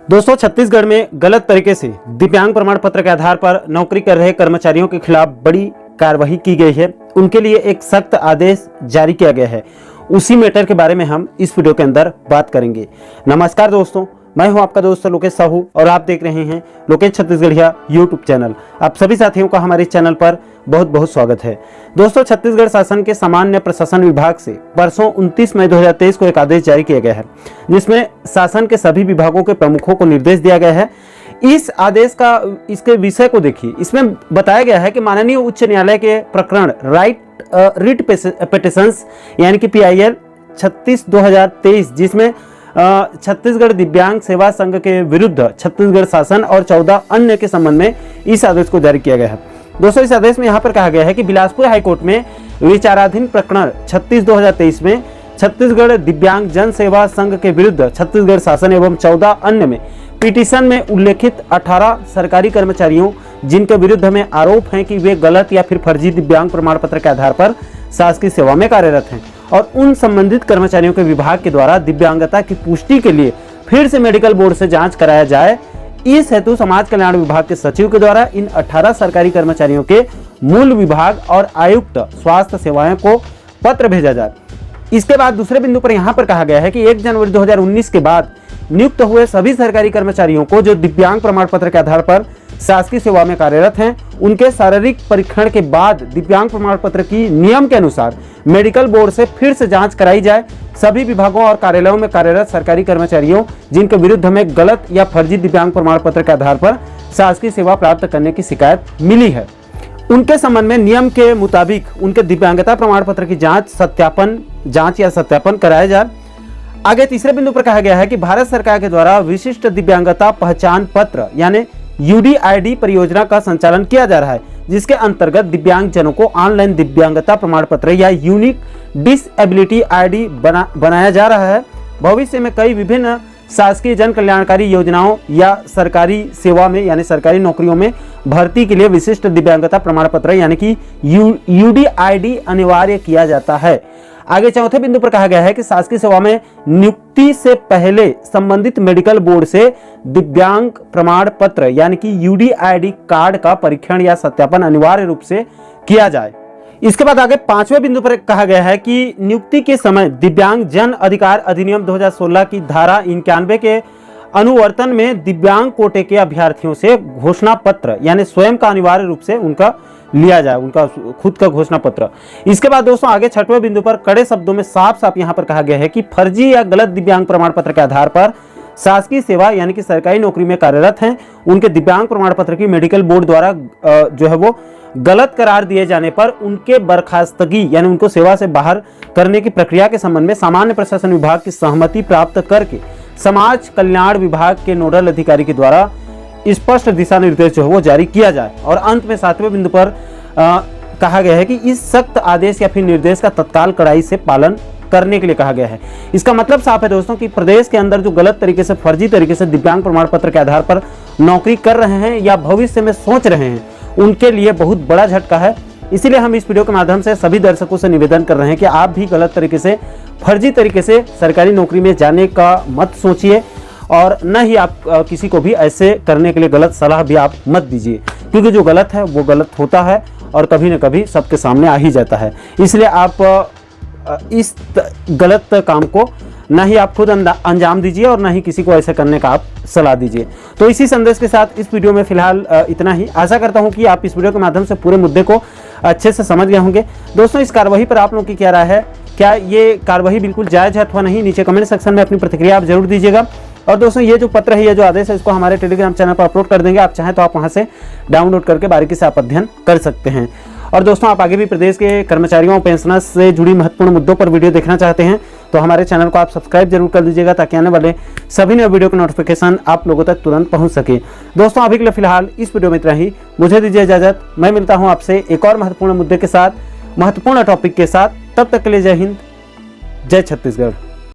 दोस्तों, छत्तीसगढ़ में गलत तरीके से दिव्यांग प्रमाण पत्र के आधार पर नौकरी कर रहे कर्मचारियों के खिलाफ बड़ी कार्रवाई की गई है। उनके लिए एक सख्त आदेश जारी किया गया है। उसी मैटर के बारे में हम इस वीडियो के अंदर बात करेंगे। नमस्कार दोस्तों, मैं हूं आपका दोस्त लोकेश साहू और आप देख रहे हैं लोकेश छत्तीसगढ़िया यूट्यूब चैनल। आप सभी साथियों का हमारे चैनल पर बहुत बहुत स्वागत है। दोस्तों, छत्तीसगढ़ शासन के सामान्य प्रशासन विभाग से परसों 29 मई 2023 को एक आदेश जारी किया गया है, जिसमें शासन के सभी विभागों के प्रमुखों को निर्देश दिया गया है। इस आदेश का इसके विषय को देखिए। इसमें बताया गया है कि माननीय उच्च न्यायालय के प्रकरण रिट पिटिशंस यानी कि PIL 36/2023, जिसमें छत्तीसगढ़ दिव्यांग सेवा संघ के विरुद्ध छत्तीसगढ़ शासन और 14 अन्य के संबंध में इस आदेश को जारी किया गया है। दोस्तों, इस आदेश में यहाँ पर कहा गया है कि बिलासपुर हाईकोर्ट में विचाराधीन प्रकरण 36/2023 में छत्तीसगढ़ दिव्यांग जन सेवा संघ के विरुद्ध छत्तीसगढ़ शासन एवं 14 अन्य में पिटीशन में उल्लेखित 18 सरकारी कर्मचारियों जिनके विरुद्ध में आरोप है कि वे गलत या फिर फर्जी दिव्यांग प्रमाण पत्र के आधार पर शासकीय सेवा में कार्यरत हैं और उन संबंधित कर्मचारियों के विभाग के द्वारा दिव्यांगता की पुष्टि के लिए फिर से मेडिकल बोर्ड से जांच कराया जाए। इस हेतु समाज कल्याण विभाग के सचिव के द्वारा इन 18 सरकारी कर्मचारियों के मूल विभाग और आयुक्त स्वास्थ्य सेवाएं को पत्र भेजा जाए। इसके बाद दूसरे बिंदु पर यहाँ पर कहा गया है कि 1 जनवरी 2019 के बाद नियुक्त हुए सभी सरकारी कर्मचारियों को जो दिव्यांग प्रमाण पत्र के आधार पर शासकीय सेवा में कार्यरत हैं, उनके शारीरिक परीक्षण के बाद दिव्यांग प्रमाण पत्र की नियम के अनुसार मेडिकल बोर्ड से फिर से जांच कराई जाए। सभी विभागों और कार्यालयों में कार्यरत सरकारी कर्मचारियों जिनके विरुद्ध में गलत या फर्जी दिव्यांग प्रमाण पत्र के आधार पर शासकीय सेवा प्राप्त करने की शिकायत मिली है, उनके संबंध में नियम के मुताबिक उनके दिव्यांगता प्रमाण पत्र की जांच या सत्यापन कराया जाए। आगे तीसरे बिंदु पर कहा गया है कि भारत सरकार के द्वारा विशिष्ट दिव्यांगता पहचान पत्र यानी UDID परियोजना का संचालन किया जा रहा है, जिसके अंतर्गत दिव्यांग जनों को ऑनलाइन दिव्यांगता प्रमाण पत्र या यूनिक डिसेबिलिटी ID बनाया जा रहा है। भविष्य में कई विभिन्न शासकीय जन कल्याणकारी योजनाओं या सरकारी सेवा में यानी सरकारी नौकरियों में भर्ती के लिए विशिष्ट दिव्यांगता प्रमाण पत्र यानी कि UDID अनिवार्य किया जाता है। आगे चौथे बिंदु पर कहा गया है कि शासकीय सेवा में नियुक्ति से पहले संबंधित मेडिकल बोर्ड से दिव्यांग प्रमाण पत्र यानी कि UDID कार्ड का परीक्षण या सत्यापन अनिवार्य रूप से किया जाए। इसके बाद आगे पांचवें बिंदु पर कहा गया है कि नियुक्ति के समय दिव्यांग जन अधिकार अधिनियम 2016 की धारा 91 के अनुवर्तन में दिव्यांग कोटे के अभ्यर्थियों से घोषणा पत्र यानी स्वयं का अनिवार्य रूप से उनका लिया जाए, उनका खुद का घोषणा पत्र। इसके बाद दोस्तों आगे छठवें बिंदु पर कड़े शब्दों में साफ साफ यहाँ पर कहा गया है कि फर्जी या गलत दिव्यांग प्रमाण पत्र के आधार पर शासकीय सेवा यानी कि सरकारी नौकरी में कार्यरत हैं, उनके दिव्यांग प्रमाण पत्र की मेडिकल बोर्ड द्वारा जो है वो गलत करार दिए जाने पर उनके बर्खास्तगी यानी उनको सेवा से बाहर करने की प्रक्रिया के संबंध में सामान्य प्रशासन विभाग की सहमति प्राप्त करके समाज कल्याण विभाग के नोडल अधिकारी के द्वारा स्पष्ट दिशा निर्देश जो है वो जारी किया जाए। और अंत में सातवें बिंदु पर कहा गया है कि इस सख्त आदेश या फिर निर्देश का तत्काल कड़ाई से पालन करने के लिए कहा गया है। इसका मतलब साफ है दोस्तों कि प्रदेश के अंदर जो गलत तरीके से फर्जी तरीके से दिव्यांग प्रमाण पत्र के आधार पर नौकरी कर रहे हैं या भविष्य में सोच रहे हैं, उनके लिए बहुत बड़ा झटका है। इसीलिए हम इस वीडियो के माध्यम से सभी दर्शकों से निवेदन कर रहे हैं कि आप भी गलत तरीके से फर्जी तरीके से सरकारी नौकरी में जाने का मत सोचिए और न ही आप किसी को भी ऐसे करने के लिए गलत सलाह भी आप मत दीजिए, क्योंकि जो गलत है वो गलत होता है और कभी न कभी सबके सामने आ ही जाता है। इसलिए आप इस गलत काम को न ही आप खुद अंजाम दीजिए और न ही किसी को ऐसे करने का आप सलाह दीजिए। तो इसी संदेश के साथ इस वीडियो में फिलहाल इतना ही। आशा करता हूं कि आप इस वीडियो के माध्यम से पूरे मुद्दे को अच्छे से समझ गए होंगे। दोस्तों, इस कार्यवाही पर आप लोगों की क्या राय है? क्या ये कार्यवाही बिल्कुल जायज़ है अथवा नहीं? नीचे कमेंट सेक्शन में अपनी प्रतिक्रिया आप जरूर दीजिएगा। और दोस्तों, ये जो पत्र है, ये जो आदेश है, इसको हमारे टेलीग्राम चैनल पर अपलोड कर देंगे। आप चाहें तो आप वहां से डाउनलोड करके बारीकी से आप अध्ययन कर सकते हैं। और दोस्तों, आप आगे भी प्रदेश के कर्मचारियों और पेंशनर्स से जुड़ी महत्वपूर्ण मुद्दों पर वीडियो देखना चाहते हैं तो हमारे चैनल को आप सब्सक्राइब जरूर कर दीजिएगा, ताकि आने वाले सभी नए वीडियो के नोटिफिकेशन आप लोगों तक तुरंत पहुंच सके। दोस्तों, अभी के लिए फिलहाल इस वीडियो में इतना ही। मुझे दीजिए इजाजत। मैं मिलता हूं आपसे एक और महत्वपूर्ण मुद्दे के साथ, महत्वपूर्ण टॉपिक के साथ। तब तक के लिए जय हिंद, जय छत्तीसगढ़।